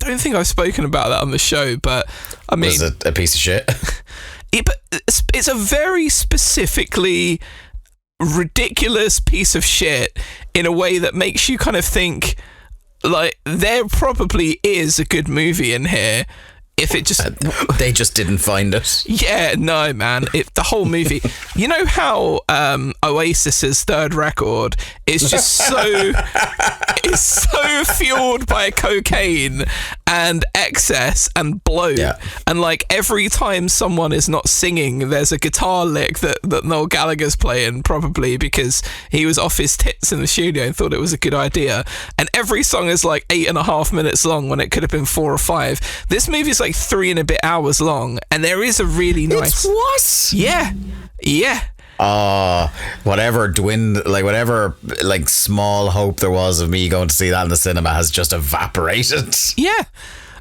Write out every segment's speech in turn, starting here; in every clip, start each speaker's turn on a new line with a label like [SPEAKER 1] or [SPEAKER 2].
[SPEAKER 1] don't think I've spoken about that on the show, but I mean,
[SPEAKER 2] was it a piece of shit?
[SPEAKER 1] But it's a very specifically ridiculous piece of shit in a way that makes you kind of think, like, there probably is a good movie in here. If it just...
[SPEAKER 2] they just didn't find it.
[SPEAKER 1] Yeah, no, man. The whole movie... You know how Oasis's third record is just so... is so fueled by cocaine and excess and bloat. Yeah. And, like, every time someone is not singing, there's a guitar lick that Noel Gallagher's playing, probably because he was off his tits in the studio and thought it was a good idea. And every song is, like, 8.5 minutes long when it could have been 4 or 5. This movie's like 3 and a bit hours long, and there is a really nice...
[SPEAKER 2] It's what?
[SPEAKER 1] Yeah.
[SPEAKER 2] Whatever small hope there was of me going to see that in the cinema has just evaporated.
[SPEAKER 1] Yeah.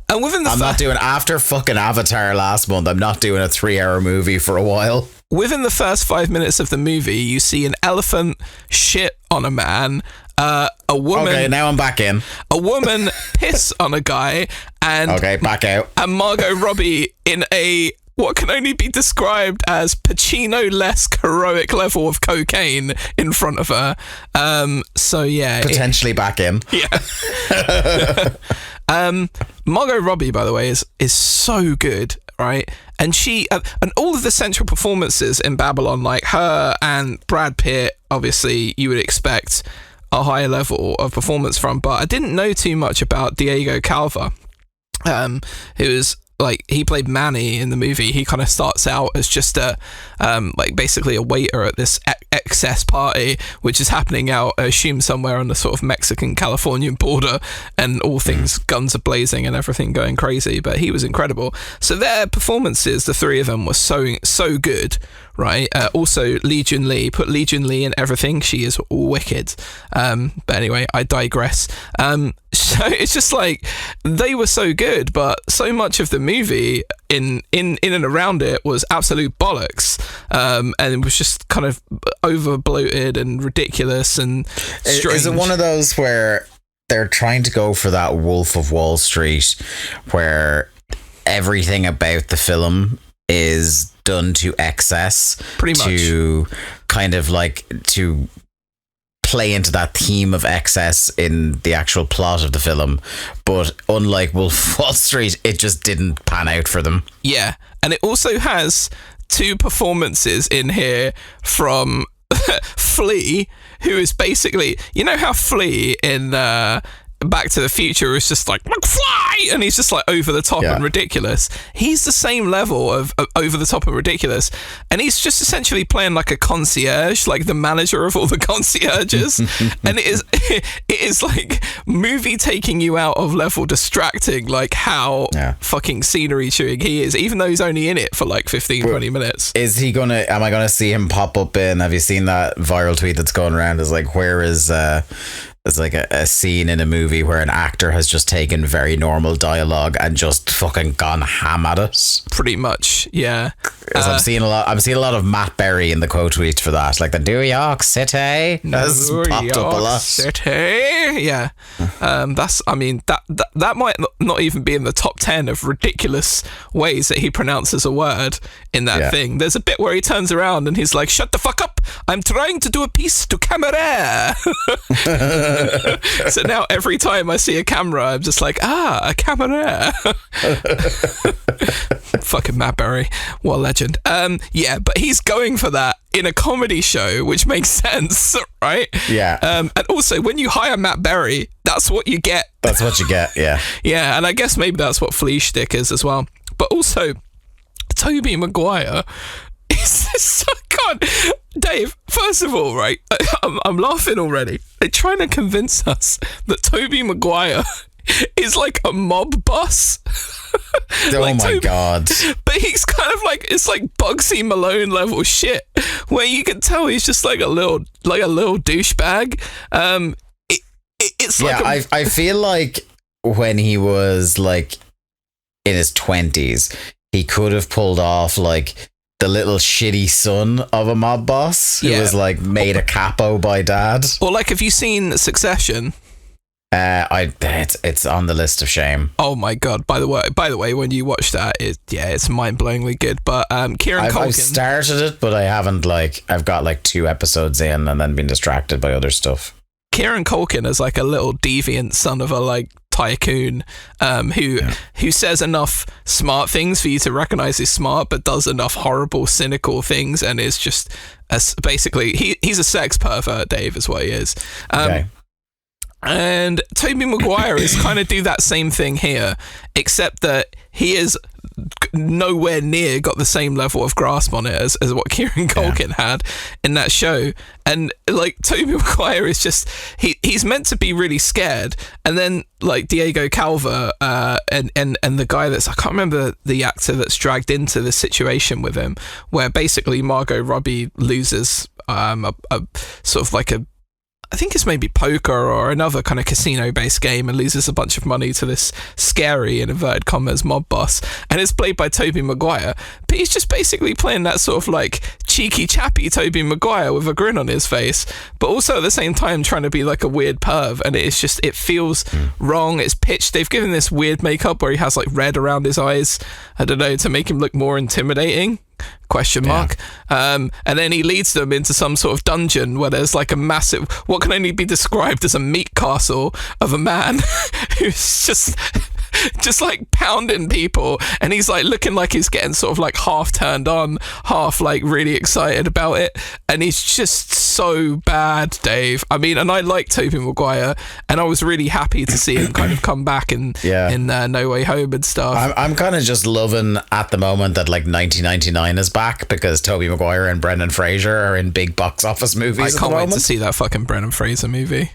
[SPEAKER 1] And within
[SPEAKER 2] not doing, after fucking Avatar last month, I'm not doing a 3-hour movie for a while.
[SPEAKER 1] Within the first 5 minutes of the movie, you see an elephant shit on a man, a woman...
[SPEAKER 2] Okay, now I'm back in.
[SPEAKER 1] A woman piss on a guy, and...
[SPEAKER 2] Okay, back out.
[SPEAKER 1] And Margot Robbie in what can only be described as Pacino-less heroic level of cocaine in front of her. So, yeah.
[SPEAKER 2] Potentially back in.
[SPEAKER 1] Yeah. Margot Robbie, by the way, is so good, right? And she and all of the central performances in Babylon, like her and Brad Pitt, obviously you would expect a higher level of performance from, but I didn't know too much about Diego Calva, who is like, he played Manny in the movie. He kind of starts out as just basically a waiter at this excess party, which is happening out, I assume, somewhere on the sort of Mexican-Californian border, and all things guns are blazing and everything going crazy. But he was incredible. So their performances, the three of them, were so good, right? Also, Lee Jun Lee, put Lee Jun Lee in everything. She is wicked. But anyway, I digress. So it's just like, they were so good, but so much of the movie in and around it was absolute bollocks, and it was just kind of over bloated and ridiculous and strange.
[SPEAKER 2] Is it one of those where they're trying to go for that Wolf of Wall Street, where everything about the film is done to excess,
[SPEAKER 1] pretty much,
[SPEAKER 2] to kind of like to play into that theme of excess in the actual plot of the film, but unlike Wolf of Wall Street, it just didn't pan out for them.
[SPEAKER 1] Yeah, and it also has 2 performances in here from Flea, who is basically, you know how Flea in Back to the Future is just like, fly, and he's just like over the top and ridiculous. He's the same level of over the top and ridiculous, and he's just essentially playing like a concierge, like the manager of all the concierges. And it is like movie taking you out of level distracting, like how fucking scenery chewing he is, even though he's only in it for like 15-20 minutes.
[SPEAKER 2] Am I gonna see him pop up in, have you seen that viral tweet that's going around? Is like, where is it's like a scene in a movie where an actor has just taken very normal dialogue and just fucking gone ham at it.
[SPEAKER 1] Pretty much, yeah.
[SPEAKER 2] I'm seeing a lot of Matt Berry in the quote tweet for that, like the New York City has popped up a lot.
[SPEAKER 1] City, yeah. That might not even be in the top 10 of ridiculous ways that he pronounces a word in that thing. There's a bit where he turns around and he's like, "Shut the fuck up! I'm trying to do a piece to camera." So now every time I see a camera, I'm just like, a camera. Fucking Matt Berry, what a legend. But he's going for that in a comedy show, which makes sense, right?
[SPEAKER 2] Yeah.
[SPEAKER 1] And also, when you hire Matt Berry, that's what you get.
[SPEAKER 2] That's what you get, yeah.
[SPEAKER 1] Yeah, and I guess maybe that's what Flea shtick is as well. But also, Tobey Maguire is so God. Dave, first of all, right, I'm laughing already. They're trying to convince us that Tobey Maguire is like a mob boss.
[SPEAKER 2] Like my God.
[SPEAKER 1] But he's kind of like, it's like Bugsy Malone level shit, where you can tell he's just like a little douchebag. It's like
[SPEAKER 2] I feel like when he was like in his 20s, he could have pulled off like the little shitty son of a mob boss who was like made a capo by dad.
[SPEAKER 1] Or like, have you seen Succession?
[SPEAKER 2] It's on the list of shame.
[SPEAKER 1] Oh my god! By the way, when you watch that, it's mind-blowingly good. But Kieran Culkin,
[SPEAKER 2] I've started it, but I haven't I've got like 2 episodes in and then been distracted by other stuff.
[SPEAKER 1] Kieran Culkin is like a little deviant son of a like tycoon who says enough smart things for you to recognize he's smart, but does enough horrible, cynical things, and is just basically he's a sex pervert. Dave is what he is.
[SPEAKER 2] Okay.
[SPEAKER 1] And Tobey Maguire is kind of do that same thing here, except that he is nowhere near got the same level of grasp on it as what Kieran Culkin had in that show. And like Tobey Maguire is just he's meant to be really scared, and then like Diego Calva and the guy that's, I can't remember the actor that's dragged into the situation with him, where basically Margot Robbie loses a sort of like I think it's maybe poker or another kind of casino-based game, and loses a bunch of money to this scary, in inverted commas, mob boss. And it's played by Tobey Maguire, but he's just basically playing that sort of like cheeky, chappy Tobey Maguire with a grin on his face, but also at the same time trying to be like a weird perv. And it feels wrong. It's pitched. They've given this weird makeup where he has like red around his eyes, I don't know, to make him look more intimidating. Question mark. And then he leads them into some sort of dungeon where there's like a massive, what can only be described as a meat castle of a man who's just like pounding people, and he's like looking like he's getting sort of like half turned on, half like really excited about it, and he's just so bad, Dave. I mean, and I like Tobey Maguire, and I was really happy to see him kind of come back in No Way Home and stuff.
[SPEAKER 2] I'm kind of just loving at the moment that like 1999 is back, because Tobey Maguire and Brendan Fraser are in big box office movies.
[SPEAKER 1] I can't wait to see that fucking Brendan Fraser movie.